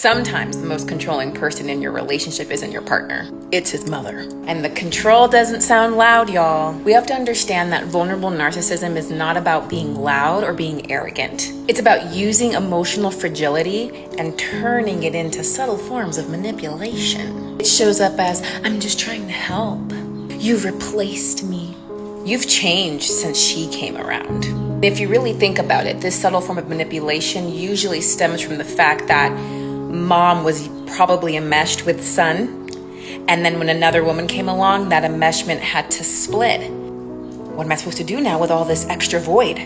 Sometimes the most controlling person in your relationship isn't your partner, it's his mother. And the control doesn't sound loud, y'all. We have to understand that vulnerable narcissism is not about being loud or being arrogant. It's about using emotional fragility and turning it into subtle forms of manipulation. It shows up as, I'm just trying to help. You've replaced me. You've changed since she came around. If you really think about it, this subtle form of manipulation usually stems from the fact that mom was probably enmeshed with son, and then when another woman came along, that enmeshment had to split. What am I supposed to do now with all this extra void?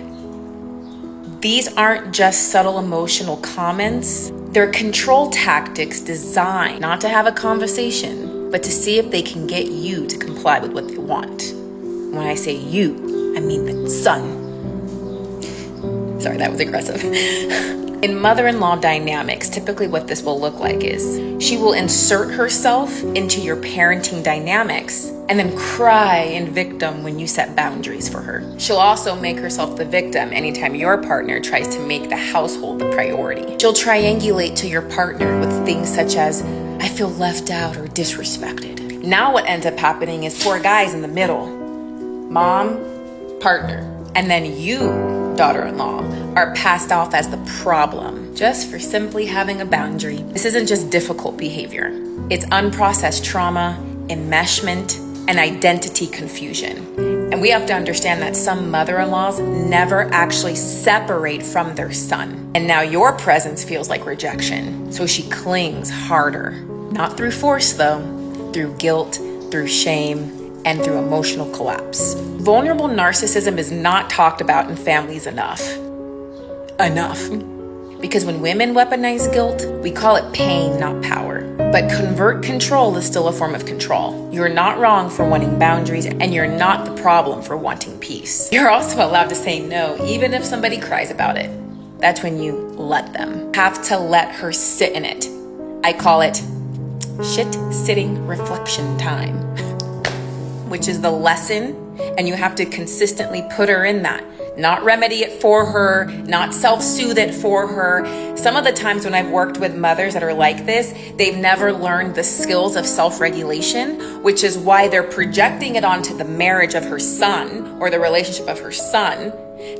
These aren't just subtle emotional comments. They're control tactics designed not to have a conversation, but to see if they can get you to comply with what they want. When I say you, I mean the son. Sorry, that was aggressive. In mother-in-law dynamics, typically what this will look like is she will insert herself into your parenting dynamics and then cry in victim when you set boundaries for her. She'll also make herself the victim anytime your partner tries to make the household the priority. She'll triangulate to your partner with things such as, I feel left out or disrespected. Now what ends up happening is four guys in the middle. Mom, partner, and then you, daughter-in-law, are passed off as the problem just for simply having a boundary. This isn't just difficult behavior. It's unprocessed trauma, enmeshment, and identity confusion. And we have to understand that some mother-in-laws never actually separate from their son. And now your presence feels like rejection. So she clings harder. Not through force though, through guilt, through shame, and through emotional collapse. Vulnerable narcissism is not talked about in families enough. Because when women weaponize guilt, we call it pain, not power. But covert control is still a form of control. You're not wrong for wanting boundaries, and you're not the problem for wanting peace. You're also allowed to say no, even if somebody cries about it. That's when you let them. Have to let her sit in it. I call it shit-sitting reflection time. Which is the lesson, and you have to consistently put her in that. Not remedy it for her, not self-soothe it for her. Some of the times when I've worked with mothers that are like this, they've never learned the skills of self-regulation, which is why they're projecting it onto the marriage of her son or the relationship of her son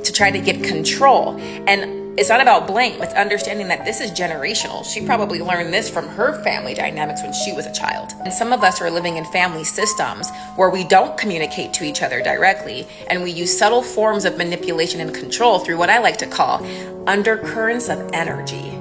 to try to get control. And it's not about blame. It's understanding that this is generational. She probably learned this from her family dynamics when she was a child. And some of us are living in family systems where we don't communicate to each other directly, and we use subtle forms of manipulation and control through what I like to call undercurrents of energy.